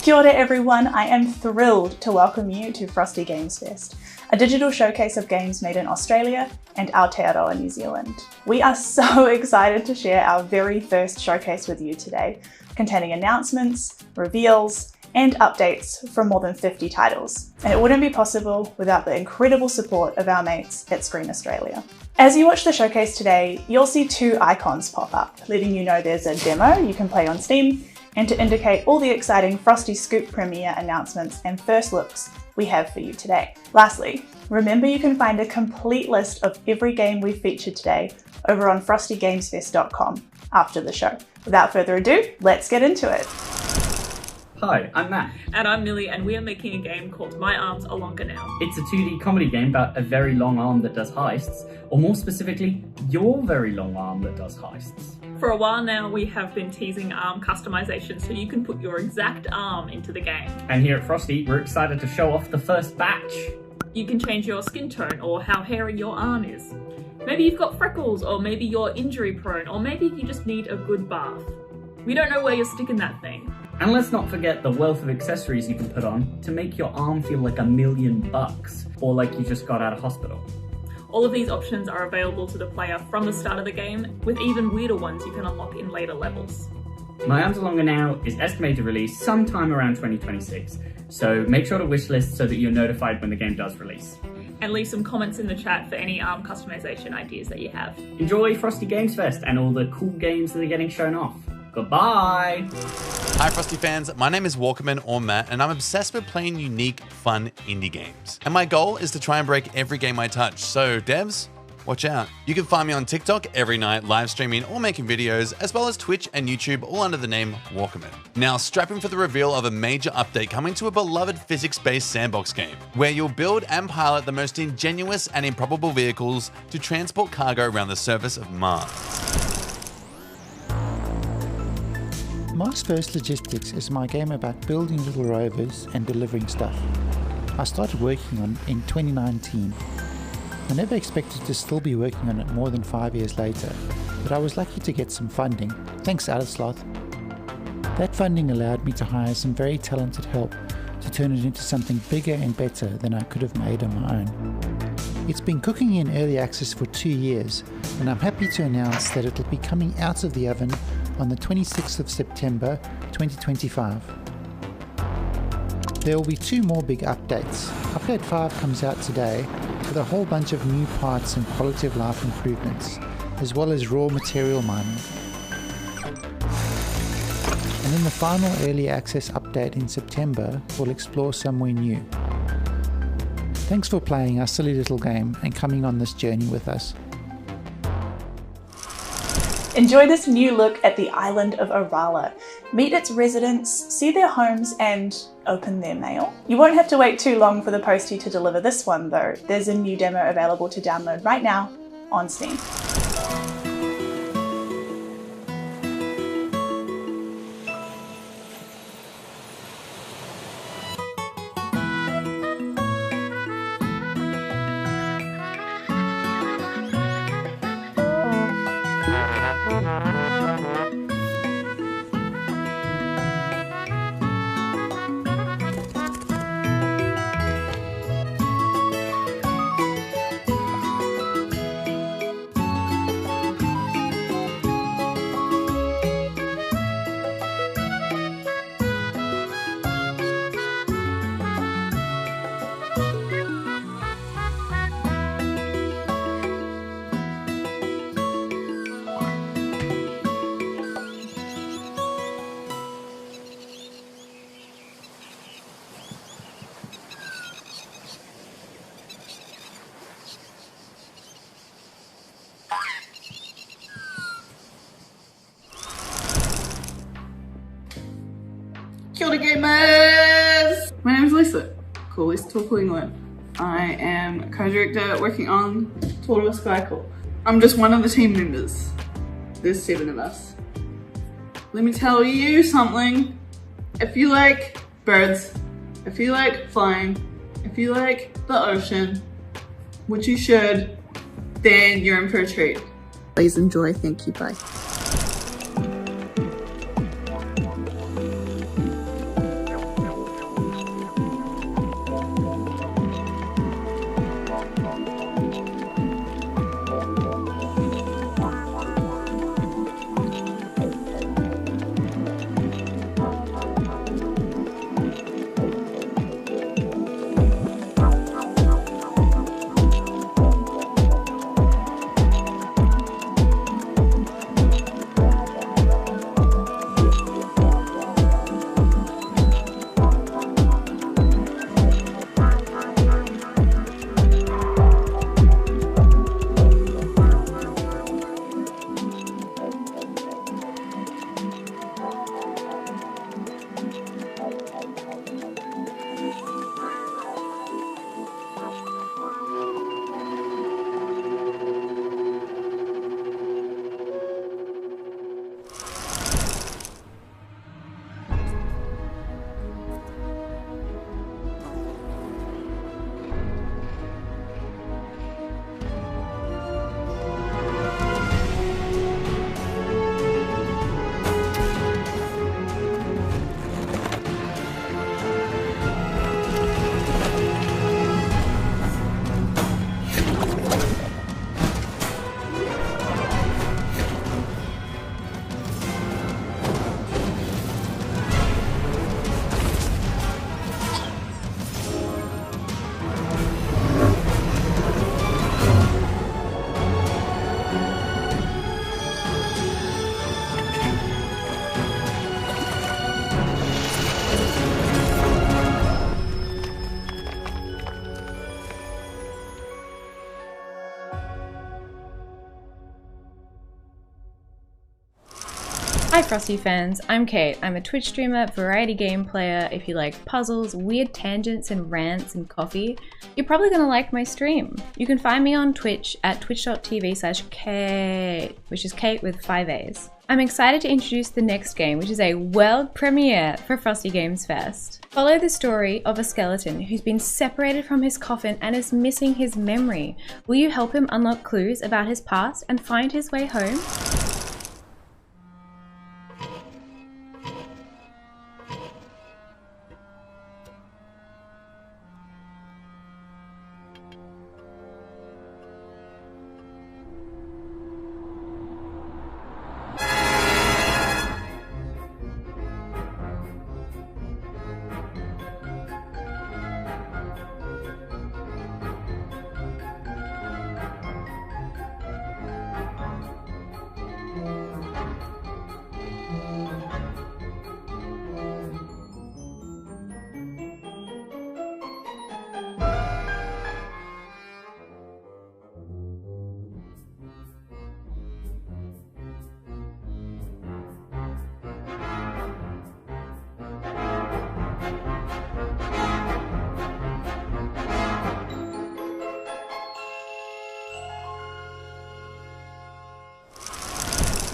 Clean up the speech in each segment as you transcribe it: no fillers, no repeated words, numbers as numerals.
Kia ora everyone, I am thrilled to welcome you to Frosty Games Fest, a digital showcase of games made in Australia and Aotearoa, New Zealand. We are so excited to share our very first showcase with you today, containing announcements, reveals, and updates from more than 50 titles. And it wouldn't be possible without the incredible support of our mates at Screen Australia. As you watch the showcase today, you'll see two icons pop up, letting you know there's a demo you can play on Steam, and to indicate all the exciting Frosty Scoop premiere announcements and first looks we have for you today. Lastly, remember you can find a complete list of every game we've featured today over on frostygamesfest.com after the show. Without further ado, let's get into it. Hi, I'm Matt. And I'm Millie, and we are making a game called My Arms Are Longer Now. It's a 2D comedy game about a very long arm that does heists, or more specifically, your very long arm that does heists. For a while now, we have been teasing arm customization so you can put your exact arm into the game. And here at Frosty, we're excited to show off the first batch. You can change your skin tone or how hairy your arm is. Maybe you've got freckles, or maybe you're injury prone, or maybe you just need a good bath. We don't know where you're sticking that thing. And let's not forget the wealth of accessories you can put on to make your arm feel like $1,000,000, or like you just got out of hospital. All of these options are available to the player from the start of the game, with even weirder ones you can unlock in later levels. My Arms Are Longer Now is estimated to release sometime around 2026, so make sure to wishlist so that you're notified when the game does release. And leave some comments in the chat for any arm customization ideas that you have. Enjoy Frosty Games Fest and all the cool games that are getting shown off. Goodbye! Hi Frosty fans, my name is Walkerman or Matt, and I'm obsessed with playing unique, fun indie games. And my goal is to try and break every game I touch, so devs, watch out. You can find me on TikTok every night, live streaming or making videos, as well as Twitch and YouTube, all under the name Walkerman. Now strap in for the reveal of a major update coming to a beloved physics-based sandbox game, where you'll build and pilot the most ingenious and improbable vehicles to transport cargo around the surface of Mars. Mars First Logistics is my game about building little rovers and delivering stuff. I started working on it in 2019. I never expected to still be working on it more than 5 years later, but I was lucky to get some funding, thanks Aliceloth. That funding allowed me to hire some very talented help to turn it into something bigger and better than I could have made on my own. It's been cooking in early access for 2 years, and I'm happy to announce that it'll be coming out of the oven on the 26th of September 2025. There will be 2 more big updates. Update 5 comes out today with a whole bunch of new parts and quality of life improvements, as well as raw material mining. And then the final early access update in September will explore somewhere new. Thanks for playing our silly little game and coming on this journey with us. Enjoy this new look at the island of Orala. Meet its residents, see their homes, and open their mail. You won't have to wait too long for the postie to deliver this one though. There's a new demo available to download right now on Steam. Kia ora gamers! My name is Lisa, coolest talk England. I am co-director working on Tour of Skycall. I'm just one of the team members. There's 7 of us. Let me tell you something. If you like birds, if you like flying, if you like the ocean, which you should, then you're in for a treat. Please enjoy. Thank you. Bye. Hi Frosty fans, I'm Kate. I'm a Twitch streamer, variety game player. If you like puzzles, weird tangents and rants and coffee, you're probably gonna like my stream. You can find me on Twitch at twitch.tv/Kate, which is Kate with 5 A's. I'm excited to introduce the next game, which is a world premiere for Frosty Games Fest. Follow the story of a skeleton who's been separated from his coffin and is missing his memory. Will you help him unlock clues about his past and find his way home?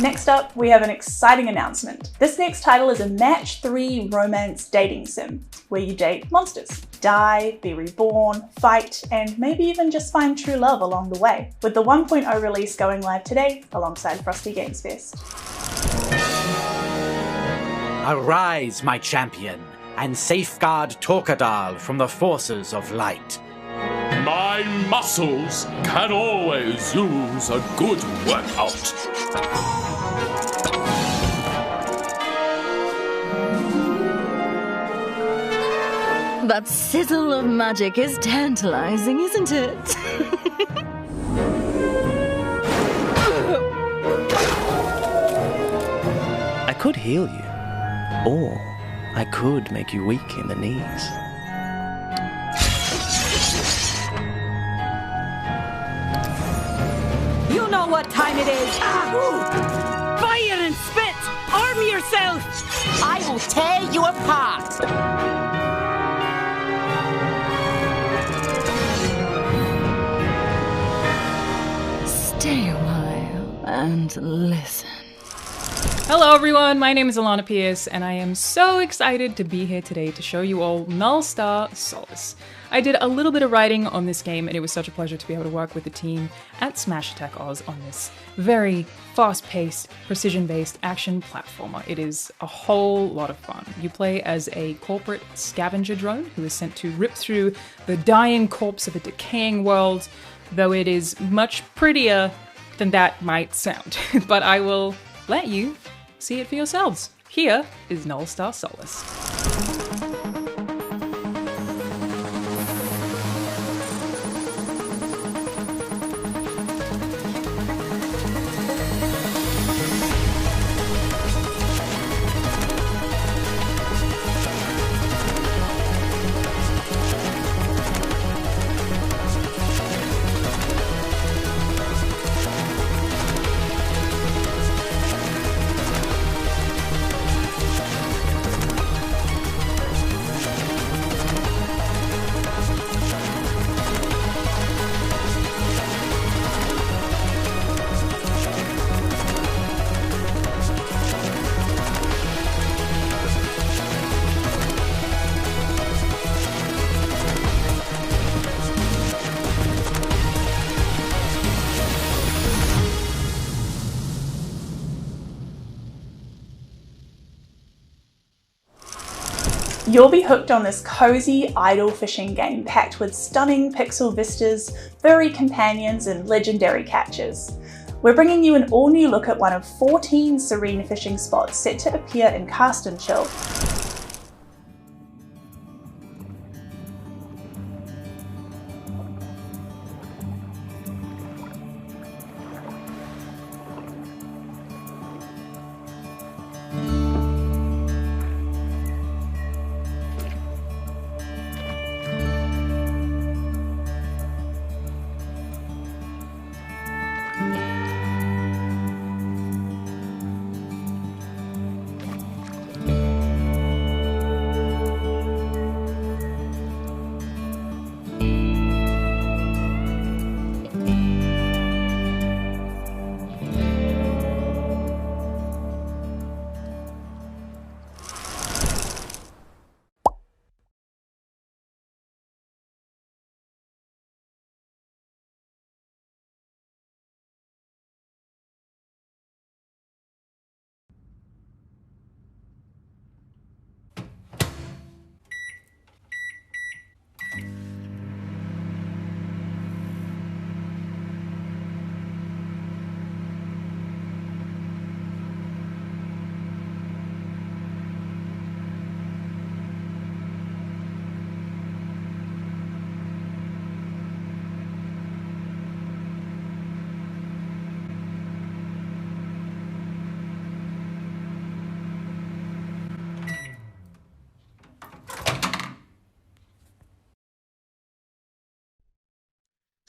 Next up, we have an exciting announcement. This next title is a match 3 romance dating sim, where you date monsters, die, be reborn, fight, and maybe even just find true love along the way, with the 1.0 release going live today alongside Frosty Games Fest. Arise, my champion, and safeguard Torkadal from the forces of light. My muscles can always use a good workout. That sizzle of magic is tantalizing, isn't it? I could heal you, or I could make you weak in the knees. You know what time it is! Fire and spit! Arm yourself! I will tear you apart! Stay a while and listen. Hello everyone, my name is Alana Pierce and I am so excited to be here today to show you all Null Star Solace. I did a little bit of writing on this game and it was such a pleasure to be able to work with the team at Smash Attack Oz on this very fast-paced, precision-based action platformer. It is a whole lot of fun. You play as a corporate scavenger drone who is sent to rip through the dying corpse of a decaying world, though it is much prettier than that might sound. But I will let you see it for yourselves. Here is Null Star Solace. You'll be hooked on this cozy idle fishing game packed with stunning pixel vistas, furry companions, and legendary catches. We're bringing you an all-new look at one of 14 serene fishing spots set to appear in Cast and Chill.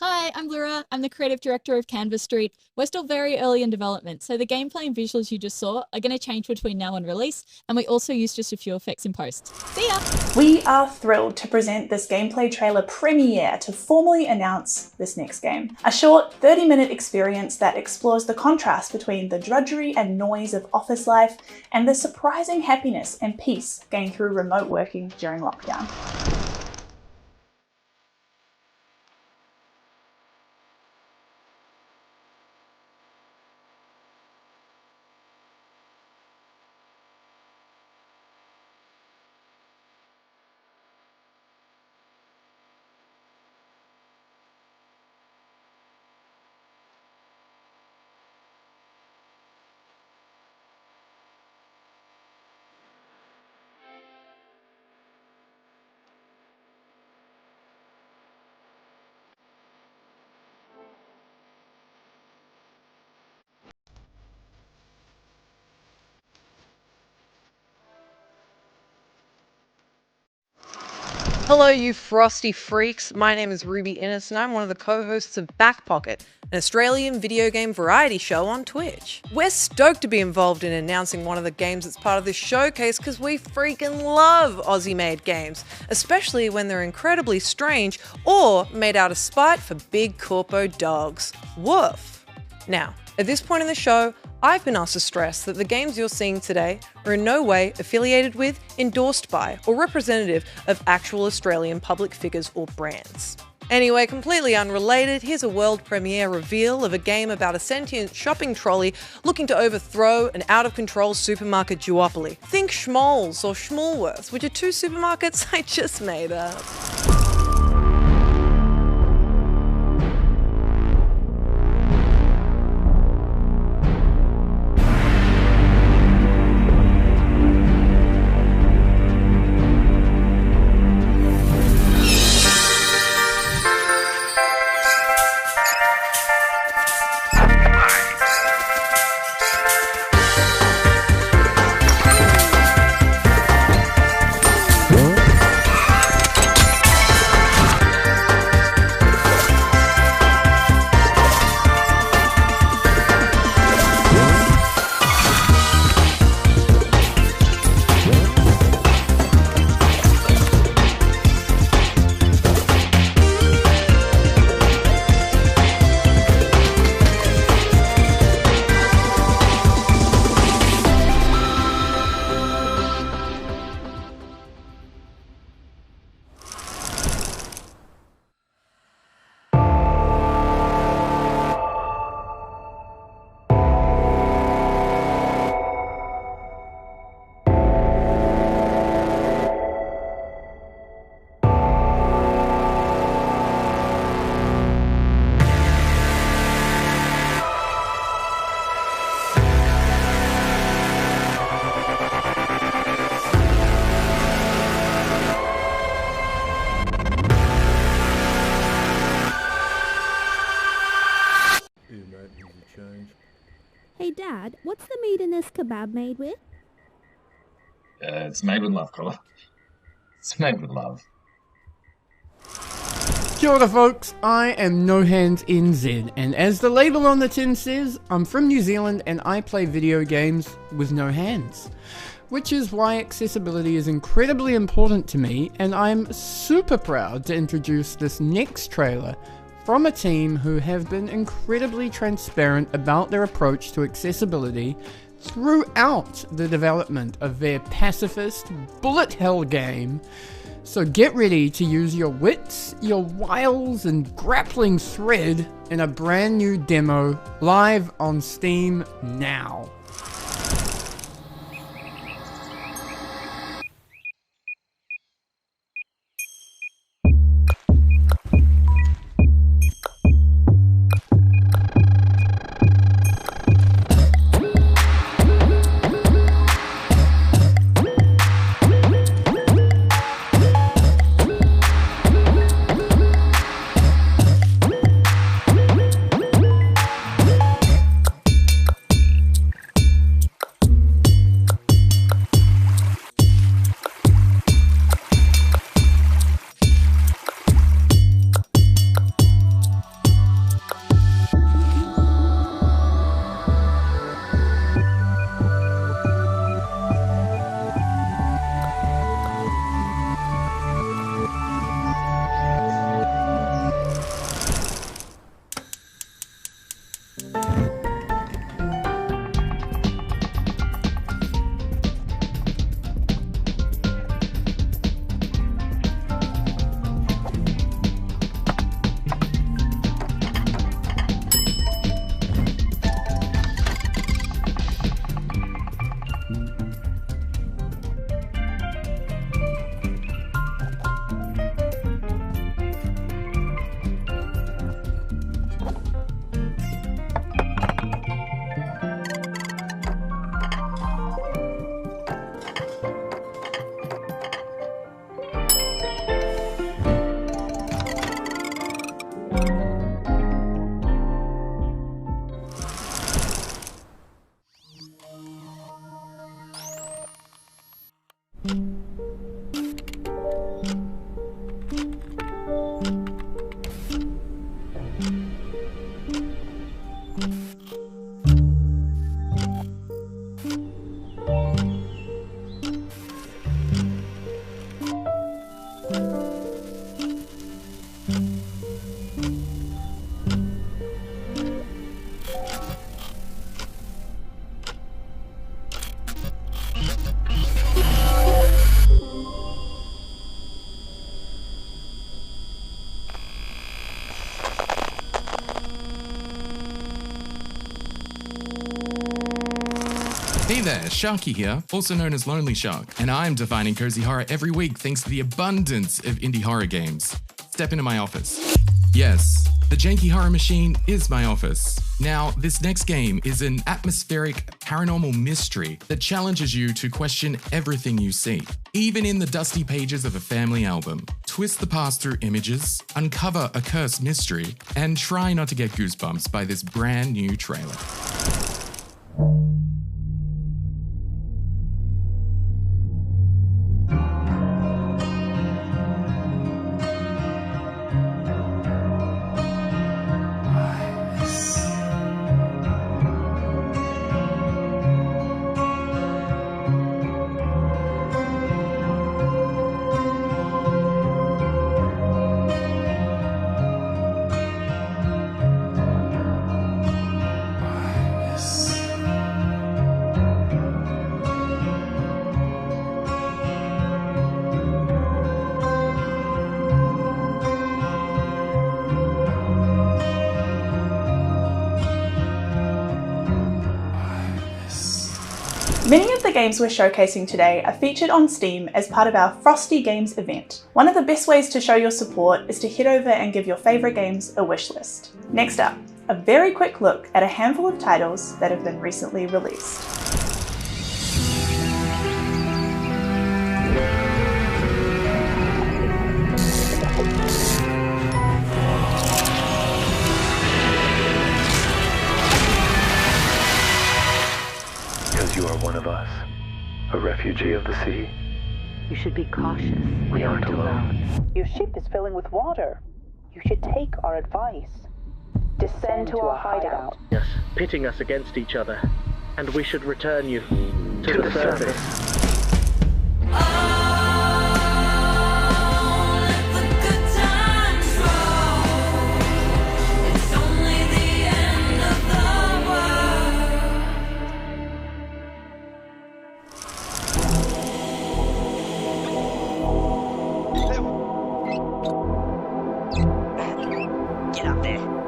Hi, I'm Laura. I'm the creative director of Canvas Street. We're still very early in development, so the gameplay and visuals you just saw are going to change between now and release, and we also use just a few effects in post. See ya! We are thrilled to present this gameplay trailer premiere to formally announce this next game. A short 30-minute experience that explores the contrast between the drudgery and noise of office life and the surprising happiness and peace gained through remote working during lockdown. Hello, you frosty freaks. My name is Ruby Innes, and I'm one of the co-hosts of Back Pocket, an Australian video game variety show on Twitch. We're stoked to be involved in announcing one of the games that's part of this showcase because we freaking love Aussie-made games, especially when they're incredibly strange or made out of spite for big corpo dogs. Woof! Now, at this point in the show, I've been asked to stress that the games you're seeing today are in no way affiliated with, endorsed by, or representative of actual Australian public figures or brands. Anyway, completely unrelated, here's a world premiere reveal of a game about a sentient shopping trolley looking to overthrow an out-of-control supermarket duopoly. Think Schmoll's or Schmoolworths, which are two supermarkets I just made up. Hey Dad, what's the meat in this kebab made with? It's made with love, Colour. It's made with love. Kia ora folks, I am No Hands NZ, and as the label on the tin says, I'm from New Zealand and I play video games with no hands. Which is why accessibility is incredibly important to me, and I'm super proud to introduce this next trailer from a team who have been incredibly transparent about their approach to accessibility throughout the development of their pacifist bullet hell game. So get ready to use your wits, your wiles, and grappling thread in a brand new demo live on Steam now. Hey there, Sharky here, also known as Lonely Shark, and I'm defining cozy horror every week thanks to the abundance of indie horror games. Step into my office. Yes, the janky horror machine is my office. Now, this next game is an atmospheric paranormal mystery that challenges you to question everything you see. Even in the dusty pages of a family album, twist the past through images, uncover a cursed mystery, and try not to get goosebumps by this brand new trailer. Many of the games we're showcasing today are featured on Steam as part of our Frosty Games event. One of the best ways to show your support is to head over and give your favourite games a wish list. Next up, a very quick look at a handful of titles that have been recently released. You are one of us, a refugee of the sea. You should be cautious. We aren't alone. Your ship is filling with water. You should take our advice. Descend to our hideout. Yes, pitting us against each other, and we should return you to the surface. Get out there.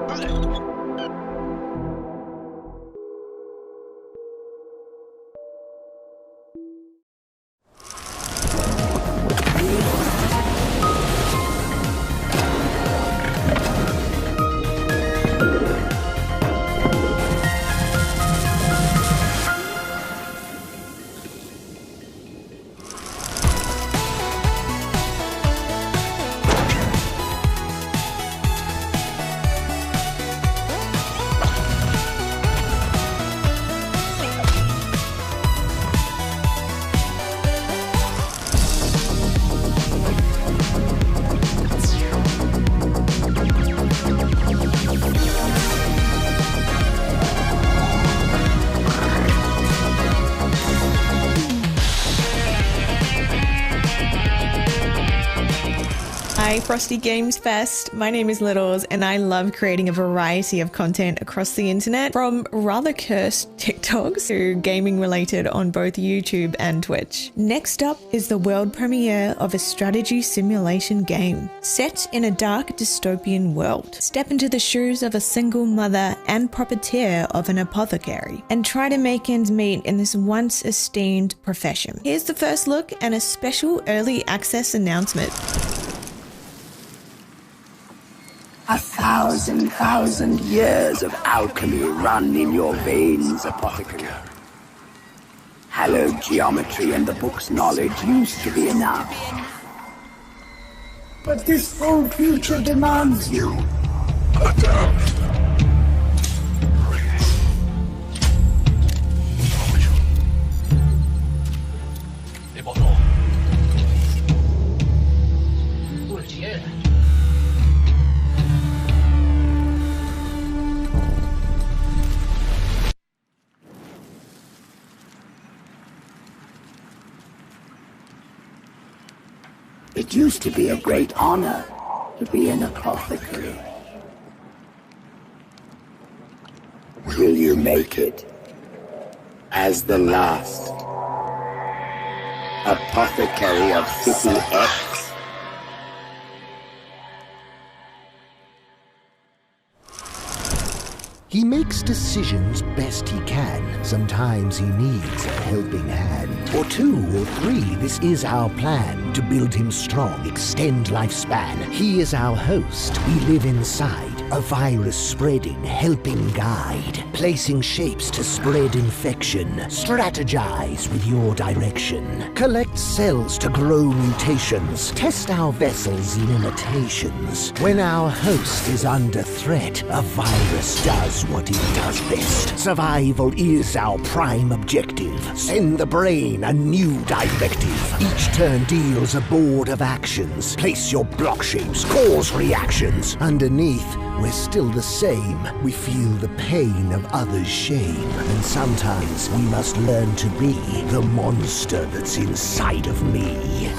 Hi, Frosty Games Fest. My name is Littles, and I love creating a variety of content across the internet, from rather cursed TikToks to gaming related on both YouTube and Twitch. Next up is the world premiere of a strategy simulation game set in a dark dystopian world. Step into the shoes of a single mother and puppeteer of an apothecary and try to make ends meet in this once esteemed profession. Here's the first look and a special early access announcement. 1,000 years of alchemy run in your veins, apothecary. Hallowed geometry and the book's knowledge used to be enough. But this full future demands you. Adapt. It used to be a great honor to be an apothecary. Will you make it as the last apothecary of City X? He makes decisions best he can. Sometimes he needs a helping hand. Or 2 or 3, this is our plan. To build him strong, extend lifespan. He is our host. We live inside. A virus spreading, helping guide. Placing shapes to spread infection. Strategize with your direction. Collect cells to grow mutations. Test our vessels' limitations. When our host is under threat, a virus does what it does best. Survival is our prime objective. Send the brain a new directive. Each turn deals a board of actions. Place your block shapes, cause reactions. Underneath, we're still the same. We feel the pain of others' shame. And sometimes we must learn to be the monster that's inside of me.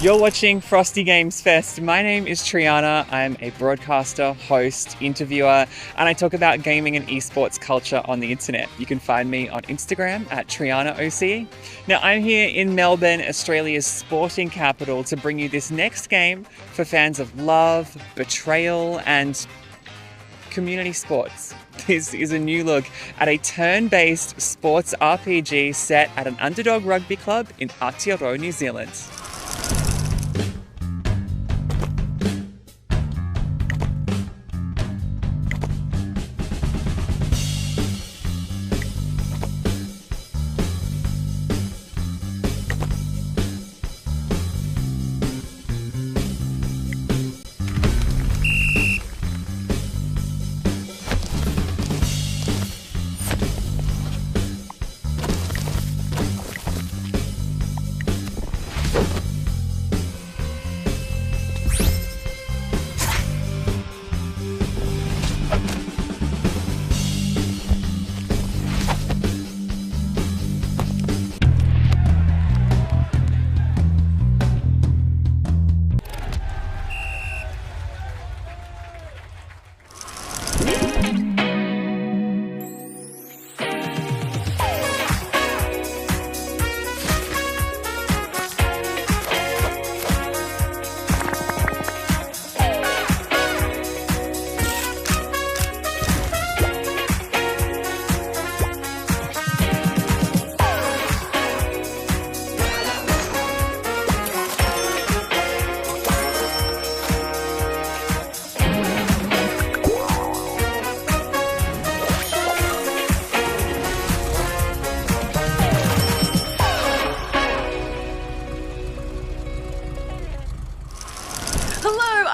You're watching Frosty Games Fest. My name is Triana. I'm a broadcaster, host, interviewer, and I talk about gaming and esports culture on the internet. You can find me on Instagram at TrianaOC. Now, I'm here in Melbourne, Australia's sporting capital, to bring you this next game for fans of love, betrayal, and community sports. This is a new look at a turn-based sports RPG set at an underdog rugby club in Aotearoa, New Zealand.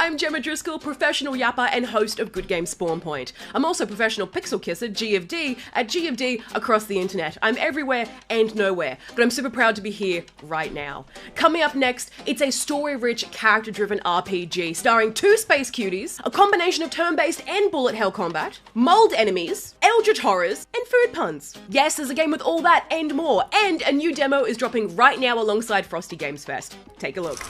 I'm Gemma Driscoll, professional yapper and host of Good Game Spawn Point. I'm also professional pixel kisser, GFD, at GFD across the internet. I'm everywhere and nowhere, but I'm super proud to be here right now. Coming up next, it's a story-rich, character-driven RPG starring 2 space cuties, a combination of turn-based and bullet hell combat, mold enemies, eldritch horrors, and food puns. Yes, there's a game with all that and more, and a new demo is dropping right now alongside Frosty Games Fest. Take a look.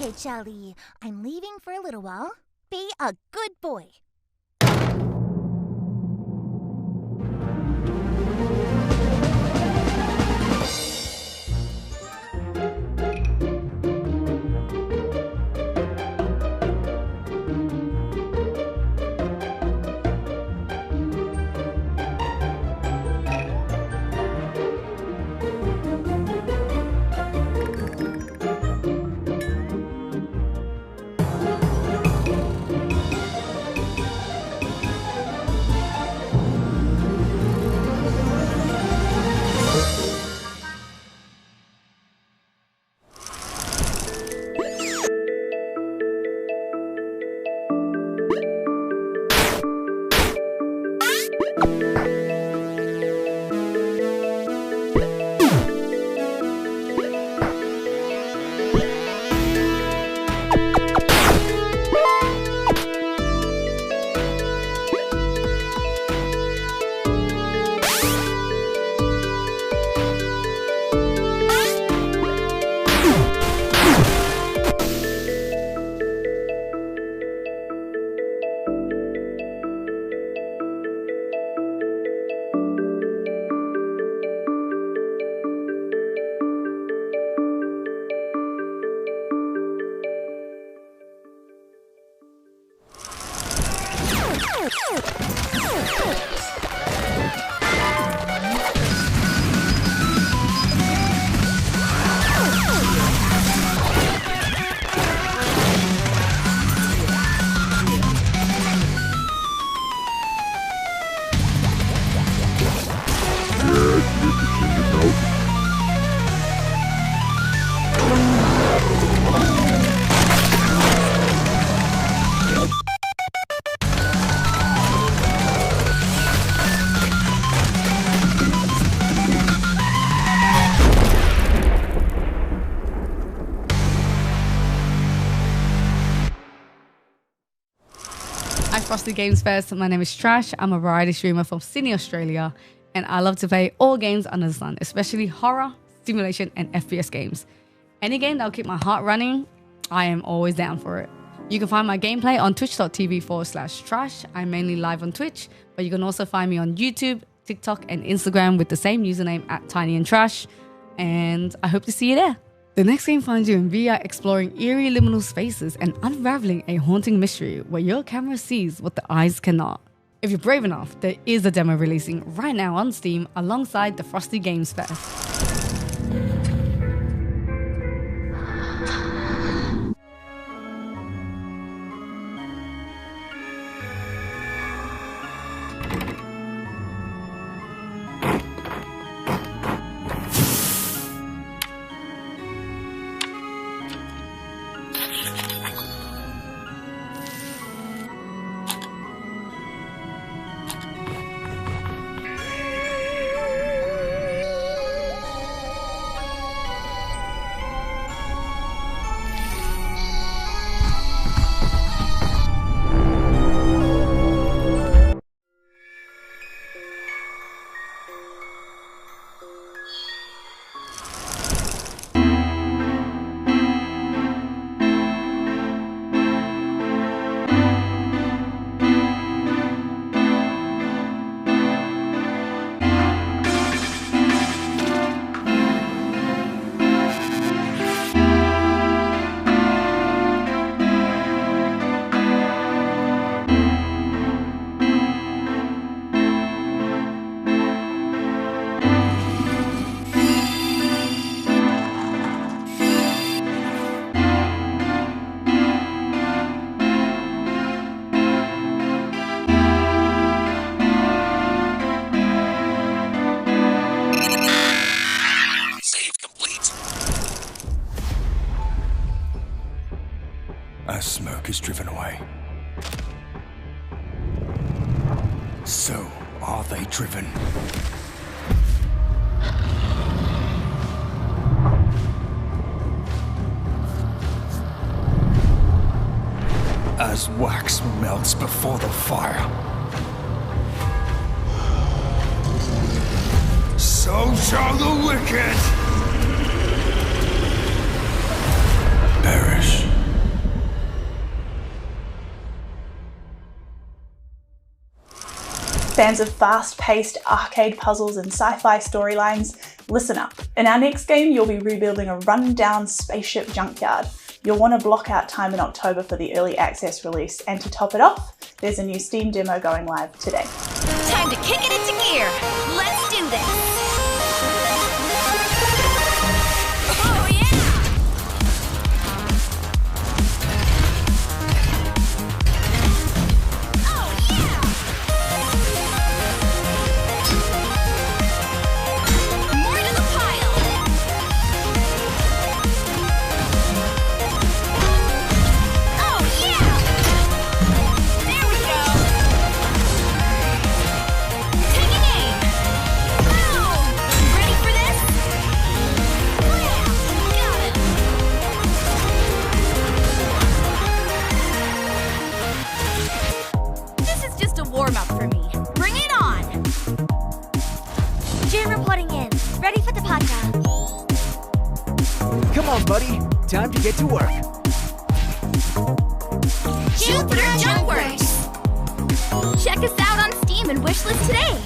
Okay, Charlie, I'm leaving for a little while. Be a good boy. Hi Frosty Games Fest, my name is Trash. I'm a variety streamer from Sydney, Australia, and I love to play all games under the sun, especially horror, simulation, and FPS games. Any game that'll keep my heart running, I am always down for it. You can find my gameplay on twitch.tv/trash. I'm mainly live on Twitch, but you can also find me on YouTube, TikTok, and Instagram with the same username @tinyandtrash, and I hope to see you there. The next game finds you in VR exploring eerie liminal spaces and unraveling a haunting mystery where your camera sees what the eyes cannot. If you're brave enough, there is a demo releasing right now on Steam alongside the Frosty Games Fest. as smoke is driven away. So are they driven. As wax melts before the fire, so shall the wicked perish. Fans of fast-paced arcade puzzles and sci-fi storylines, listen up. In our next game, you'll be rebuilding a run-down spaceship junkyard. You'll want to block out time in October for the early access release, and to top it off, there's a new Steam demo going live today. Time to kick it into gear. Let's do this. Oh yeah! Warm-up for me. Bring it on! June reporting in. Ready for the podcast. Come on, buddy. Time to get to work. Jupiter Junkworks! Check us out on Steam and wishlist today.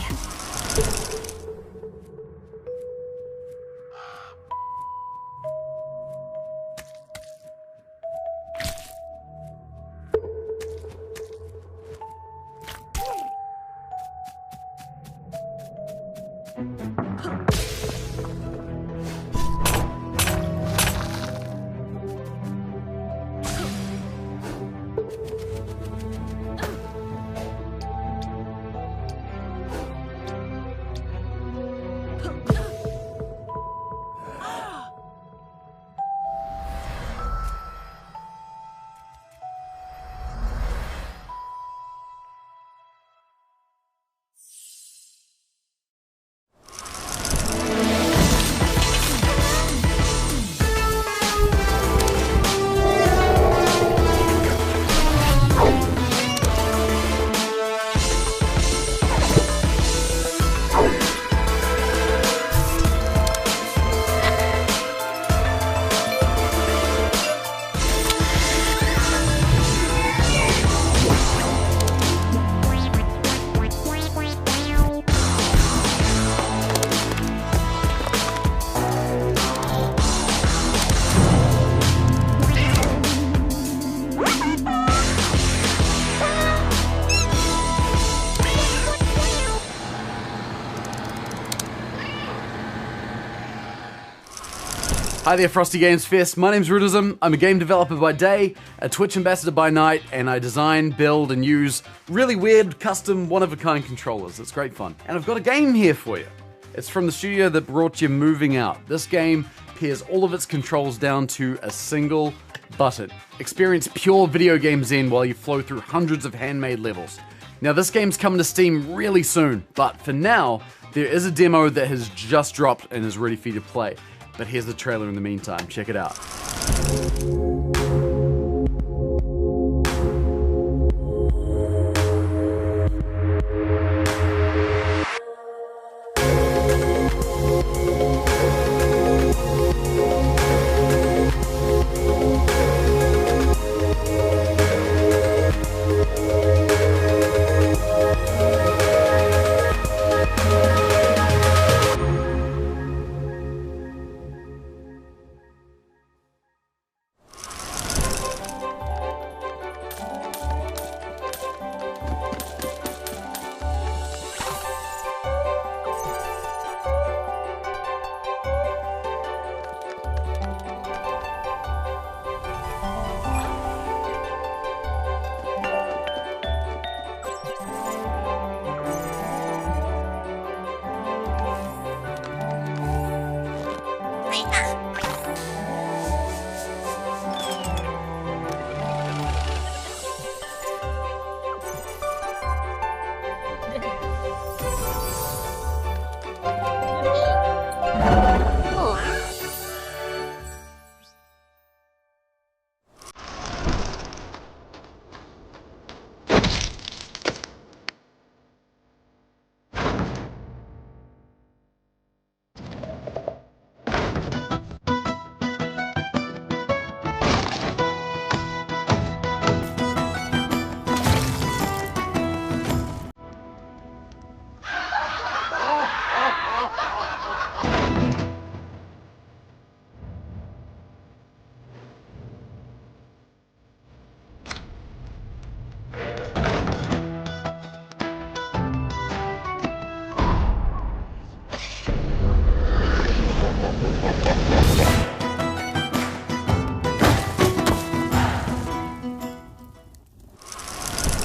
Hi there, Frosty Games Fest. My name's Rudism. I'm a game developer by day, a Twitch ambassador by night, and I design, build, and use really weird, custom, one-of-a-kind controllers. It's great fun. And I've got a game here for you. It's from the studio that brought you Moving Out. This game pares all of its controls down to a single button. Experience pure video game zen while you flow through hundreds of handmade levels. Now, this game's coming to Steam really soon, but for now, there is a demo that has just dropped and is ready for you to play. But here's the trailer in the meantime. Check it out.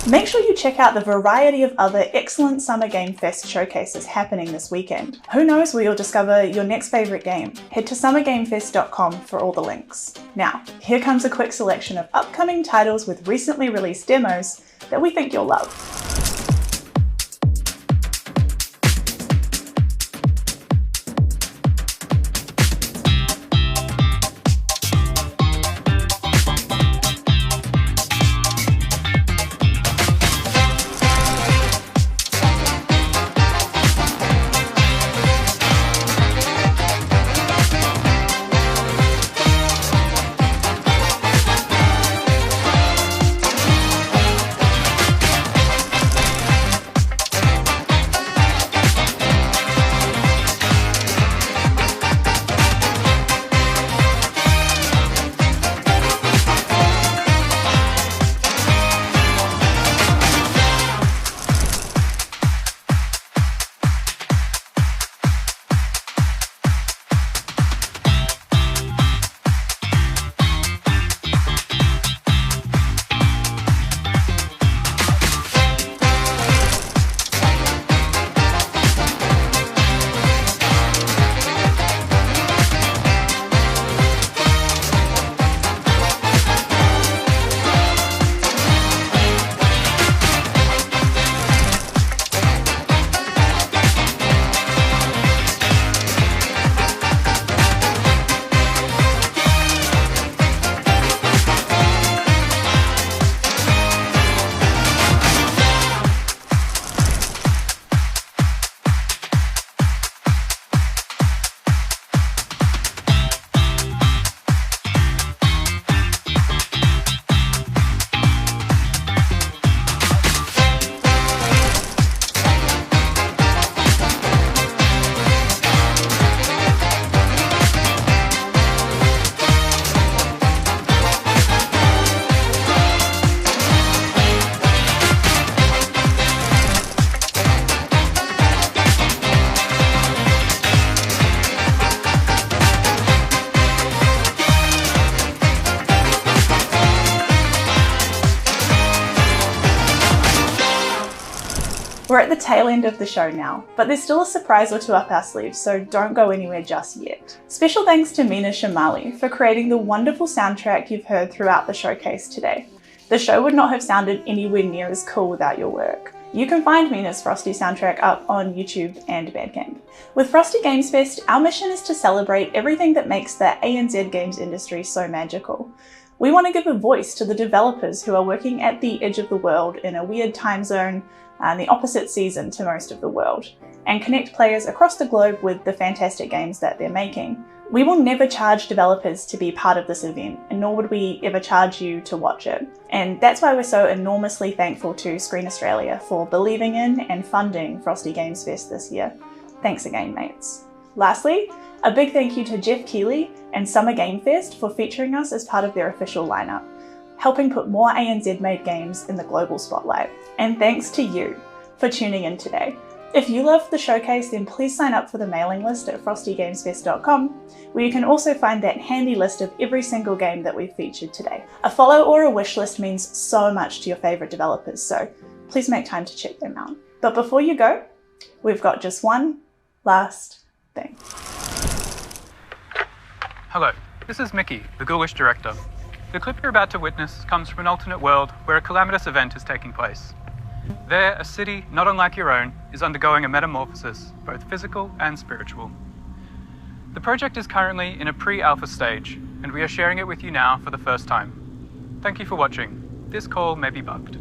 Make sure you check out the variety of other excellent Summer Game Fest showcases happening this weekend. Who knows where you'll discover your next favourite game? Head to summergamefest.com for all the links. Now, here comes a quick selection of upcoming titles with recently released demos that we think you'll love. We're at the tail end of the show now, but there's still a surprise or two up our sleeves, so don't go anywhere just yet. Special thanks to Mina Shamali for creating the wonderful soundtrack you've heard throughout the showcase today. The show would not have sounded anywhere near as cool without your work. You can find Mina's Frosty soundtrack up on YouTube and Bandcamp. With Frosty Games Fest, our mission is to celebrate everything that makes the ANZ games industry so magical. We want to give a voice to the developers who are working at the edge of the world in a weird time zone and the opposite season to most of the world, and connect players across the globe with the fantastic games that they're making. We will never charge developers to be part of this event, and nor would we ever charge you to watch it. And that's why we're so enormously thankful to Screen Australia for believing in and funding Frosty Games Fest this year. Thanks again, mates. Lastly, a big thank you to Jeff Keighley and Summer Game Fest for featuring us as part of their official lineup, helping put more ANZ-made games in the global spotlight. And thanks to you for tuning in today. If you loved the showcase, then please sign up for the mailing list at frostygamesfest.com, where you can also find that handy list of every single game that we've featured today. A follow or a wish list means so much to your favourite developers, so please make time to check them out. But before you go, we've got just one last thing. Hello, this is Mickey, the Ghoulish Director. The clip you're about to witness comes from an alternate world where a calamitous event is taking place. There, a city, not unlike your own, is undergoing a metamorphosis, both physical and spiritual. The project is currently in a pre-alpha stage, and we are sharing it with you now for the first time. Thank you for watching. This call may be bugged.